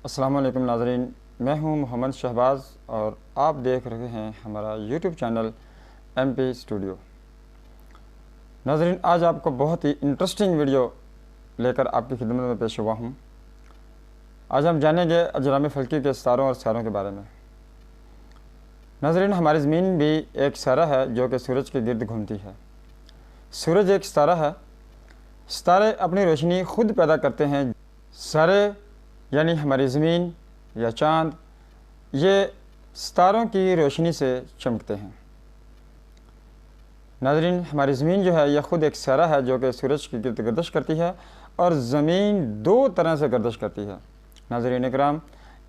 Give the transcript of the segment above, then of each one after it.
السلام علیکم ناظرین، میں ہوں محمد شہباز اور آپ دیکھ رہے ہیں ہمارا YouTube channel M P studio. ناظرین، آج آپ کو بہت ہی انٹرسٹنگ ویڈیو لے کر آپ کی خدمت میں پیش ہوا ہوں۔ آج ہم جانیں گے اجرام فلکی کے ستاروں اور ستاروں کے بارے میں۔ ناظرین، ہماری زمین بھی ایک ستارہ ہے جو کہ سورج کے گرد گھومتی ہے۔ سورج ایک ستارہ ہے۔ ستارے اپنی روشنی خود پیدا کرتے ہیں۔ ستارے یعنی ہماری زمین یا چاند، یہ ستاروں کی روشنی سے چمکتے ہیں۔ ناظرین، ہماری زمین جو ہے یہ خود ایک ستارہ ہے جو کہ سورج کے گرد گردش کرتی ہے، اور زمین دو طرح سے گردش کرتی ہے۔ ناظرین اکرام،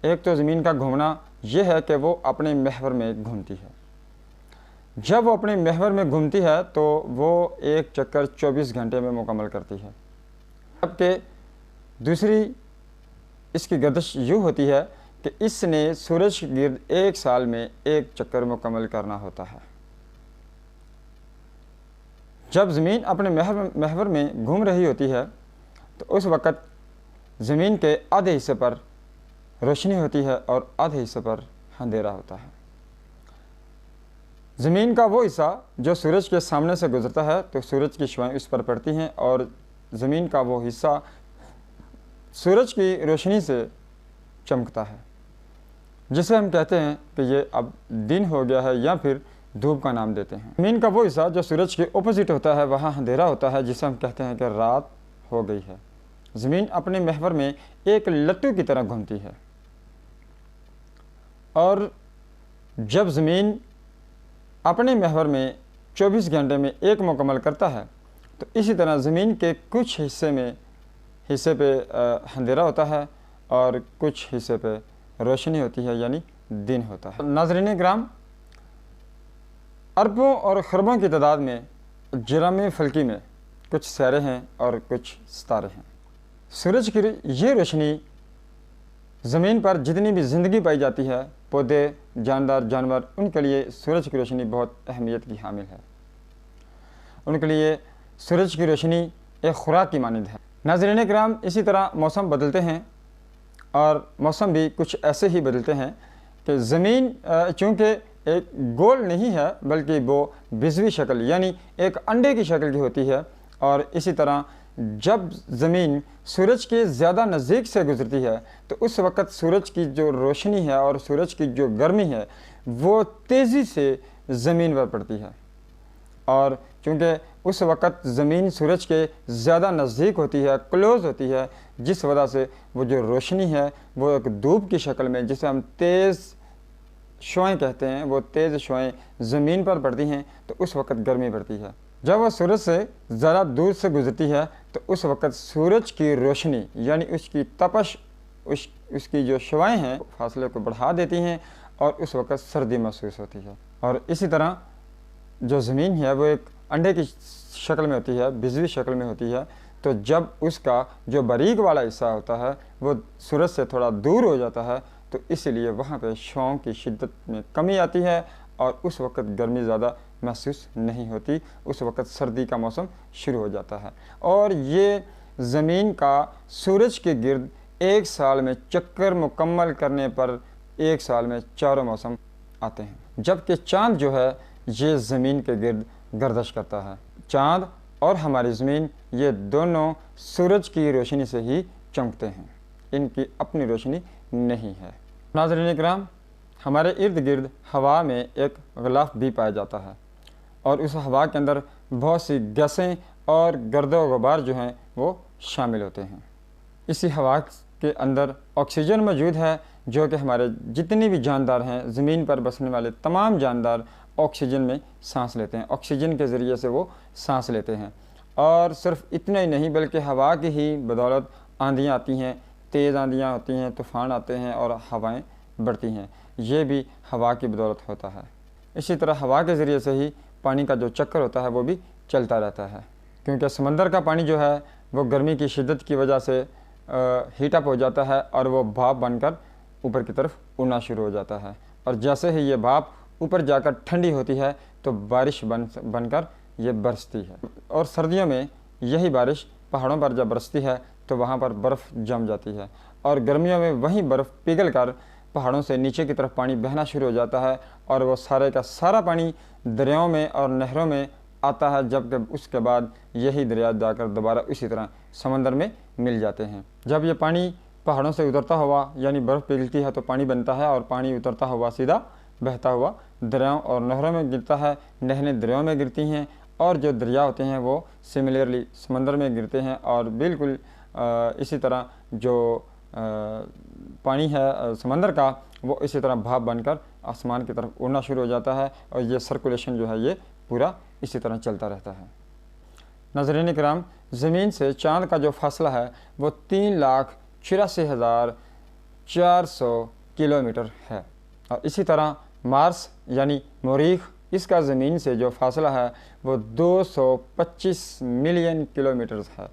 ایک تو زمین کا گھومنا یہ ہے کہ وہ اپنے محور میں گھومتی ہے۔ جب وہ اپنے محور میں گھومتی ہے تو وہ ایک چکر 24 گھنٹے میں مکمل کرتی ہے، جبکہ دوسری اس کی گردش یوں ہوتی ہے کہ اس نے سورج کے گرد ایک سال میں ایک چکر مکمل کرنا ہوتا ہے۔ جب زمین اپنے محور میں گھوم رہی ہوتی ہے تو اس وقت زمین کے آدھے حصے پر روشنی ہوتی ہے اور آدھے حصے پر اندھیرا ہوتا ہے۔ زمین کا وہ حصہ جو سورج کے سامنے سے گزرتا ہے تو سورج کی شعاعیں اس پر پڑتی ہیں، اور زمین کا وہ حصہ سورج کی روشنی سے چمکتا ہے، جسے ہم کہتے ہیں کہ یہ اب دن ہو گیا ہے یا پھر دھوپ کا نام دیتے ہیں۔ زمین کا وہ حصہ جو سورج کے اپوزٹ ہوتا ہے وہاں اندھیرا ہوتا ہے، جسے ہم کہتے ہیں کہ رات ہو گئی ہے۔ زمین اپنے محور میں ایک لٹو کی طرح گھومتی ہے، اور جب زمین اپنے محور میں 24 گھنٹے میں ایک مکمل کرتا ہے تو اسی طرح زمین کے کچھ حصے پہ اندھیرا ہوتا ہے اور کچھ حصے پہ روشنی ہوتی ہے، یعنی دن ہوتا ہے۔ ناظرین کرام، اربوں اور خربوں کی تعداد میں اجرام فلکی میں کچھ سیارے ہیں اور کچھ ستارے ہیں۔ سورج کی یہ روشنی زمین پر جتنی بھی زندگی پائی جاتی ہے، پودے، جاندار، جانور، ان کے لیے سورج کی روشنی بہت اہمیت کی حامل ہے۔ ان کے لیے سورج کی روشنی ایک خوراک کی مانند ہے۔ ناظرین کرام، اسی طرح موسم بدلتے ہیں، اور موسم بھی کچھ ایسے ہی بدلتے ہیں کہ زمین چونکہ ایک گول نہیں ہے بلکہ وہ بزوی شکل یعنی ایک انڈے کی شکل کی ہوتی ہے، اور اسی طرح جب زمین سورج کے زیادہ نزدیک سے گزرتی ہے تو اس وقت سورج کی جو روشنی ہے اور سورج کی جو گرمی ہے وہ تیزی سے زمین پر پڑتی ہے، اور چونکہ اس وقت زمین سورج کے زیادہ نزدیک ہوتی ہے، کلوز ہوتی ہے، جس وجہ سے وہ جو روشنی ہے وہ ایک دھوپ کی شکل میں، جسے ہم تیز شعاعیں کہتے ہیں، وہ تیز شعاعیں زمین پر پڑتی ہیں تو اس وقت گرمی پڑتی ہے۔ جب وہ سورج سے ذرا دور سے گزرتی ہے تو اس وقت سورج کی روشنی یعنی اس کی تپش، اس کی جو شعاعیں ہیں فاصلے کو بڑھا دیتی ہیں اور اس وقت سردی محسوس ہوتی ہے۔ اور اسی طرح جو زمین ہے وہ ایک انڈے کی شکل میں ہوتی ہے، بزوی شکل میں ہوتی ہے، تو جب اس کا جو باریک والا حصہ ہوتا ہے وہ سورج سے تھوڑا دور ہو جاتا ہے تو اسی لیے وہاں پہ شعاعوں کی شدت میں کمی آتی ہے اور اس وقت گرمی زیادہ محسوس نہیں ہوتی، اس وقت سردی کا موسم شروع ہو جاتا ہے۔ اور یہ زمین کا سورج کے گرد ایک سال میں چکر مکمل کرنے پر ایک سال میں چاروں موسم آتے ہیں، جبکہ چاند جو ہے یہ زمین کے گرد گردش کرتا ہے۔ چاند اور ہماری زمین یہ دونوں سورج کی روشنی سے ہی چمکتے ہیں، ان کی اپنی روشنی نہیں ہے۔ ناظرین اکرام، ہمارے ارد گرد ہوا میں ایک غلاف بھی پایا جاتا ہے، اور اس ہوا کے اندر بہت سی گیسیں اور گرد و غبار جو ہیں وہ شامل ہوتے ہیں۔ اسی ہوا کے اندر آکسیجن موجود ہے جو کہ ہمارے جتنی بھی جاندار ہیں، زمین پر بسنے والے تمام جاندار آکسیجن میں سانس لیتے ہیں، آکسیجن کے ذریعے سے وہ سانس لیتے ہیں۔ اور صرف اتنا ہی نہیں بلکہ ہوا کی ہی بدولت آندھیاں آتی ہیں، تیز آندھیاں ہوتی ہیں، طوفان آتے ہیں اور ہوائیں بڑھتی ہیں، یہ بھی ہوا کی بدولت ہوتا ہے۔ اسی طرح ہوا کے ذریعے سے ہی پانی کا جو چکر ہوتا ہے وہ بھی چلتا رہتا ہے، کیونکہ سمندر کا پانی جو ہے وہ گرمی کی شدت کی وجہ سے ہیٹ اپ ہو جاتا ہے اور وہ بھاپ بن کر اوپر کی طرف اڑنا شروع ہو جاتا ہے، اور جیسے ہی یہ بھاپ اوپر جا کر ٹھنڈی ہوتی ہے تو بارش بن کر یہ برستی ہے، اور سردیوں میں یہی بارش پہاڑوں پر جب برستی ہے تو وہاں پر برف جم جاتی ہے، اور گرمیوں میں وہیں برف پگھل کر پہاڑوں سے نیچے کی طرف پانی بہنا شروع ہو جاتا ہے اور وہ سارے کا سارا پانی دریاؤں میں اور نہروں میں آتا ہے، جبکہ اس کے بعد یہی دریا جا کر دوبارہ اسی طرح سمندر میں مل جاتے ہیں۔ جب یہ پانی پہاڑوں سے اترتا ہوا یعنی برف پگھلتی ہے تو پانی بنتا ہے، اور پانی اترتا ہوا سیدھا بہتا ہوا دریاؤں اور نہروں میں گرتا ہے، نہریں دریاؤں میں گرتی ہیں، اور جو دریا ہوتے ہیں وہ سملرلی سمندر میں گرتے ہیں، اور بالکل اسی طرح جو پانی ہے سمندر کا وہ اسی طرح بھاپ بن کر آسمان کی طرف اڑنا شروع ہو جاتا ہے، اور یہ سرکولیشن جو ہے یہ پورا اسی طرح چلتا رہتا ہے۔ ناظرین کرام، زمین سے چاند کا جو فاصلہ ہے وہ 3,84,400 کلومیٹر ہے، اور اسی طرح مارس یعنی مریخ، اس کا زمین سے جو فاصلہ ہے وہ 225 ملین کلومیٹرز ہے۔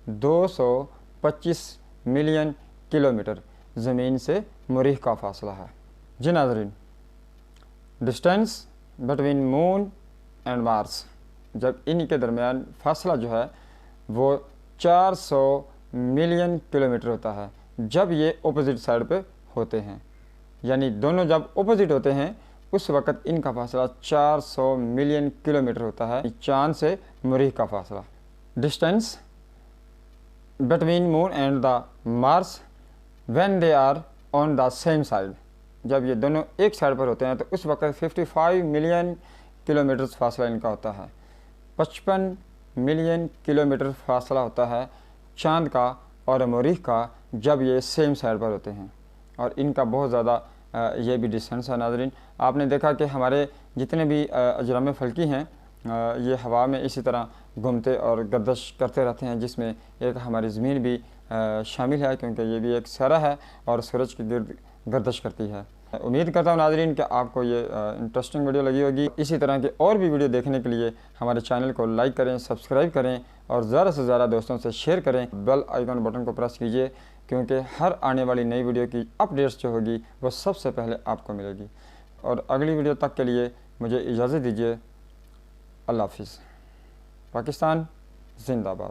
225 ملین کلومیٹر زمین سے مریخ کا فاصلہ ہے۔ جی ناظرین، ڈسٹینس بٹوین مون اینڈ مارس، جب ان کے درمیان فاصلہ جو ہے وہ 400 ملین کلومیٹر ہوتا ہے جب یہ اپوزٹ سائڈ پہ ہوتے ہیں، یعنی دونوں جب اپوزٹ ہوتے ہیں اس وقت ان کا فاصلہ 400 ملین کلومیٹر ہوتا ہے، چاند سے مریخ کا فاصلہ۔ Distance between moon and the Mars when they are on the same side, جب یہ دونوں ایک سائڈ پر ہوتے ہیں تو اس وقت 55 ملین کلومیٹر فاصلہ ان کا ہوتا ہے۔ 55 ملین کلومیٹر فاصلہ ہوتا ہے چاند کا اور مریخ کا جب یہ سیم سائڈ پر ہوتے ہیں، اور ان کا بہت زیادہ یہ بھی ڈسٹینس ہے۔ ناظرین، آپ نے دیکھا کہ ہمارے جتنے بھی اجرام فلکی ہیں یہ ہوا میں اسی طرح گھومتے اور گردش کرتے رہتے ہیں، جس میں ایک ہماری زمین بھی شامل ہے، کیونکہ یہ بھی ایک سیارہ ہے اور سورج کے گرد گردش کرتی ہے۔ امید کرتا ہوں ناظرین کہ آپ کو یہ انٹرسٹنگ ویڈیو لگی ہوگی۔ اسی طرح کے اور بھی ویڈیو دیکھنے کے لیے ہمارے چینل کو لائک کریں، سبسکرائب کریں، اور زیادہ سے زیادہ دوستوں سے شیئر کریں۔ بیل آئیکن بٹن کو پریس کیجئے، کیونکہ ہر آنے والی نئی ویڈیو کی اپڈیٹس جو ہوگی وہ سب سے پہلے آپ کو ملے گی۔ اور اگلی ویڈیو تک کے لیے مجھے اجازت دیجیے۔ اللہ حافظ۔ پاکستان زندہ باد۔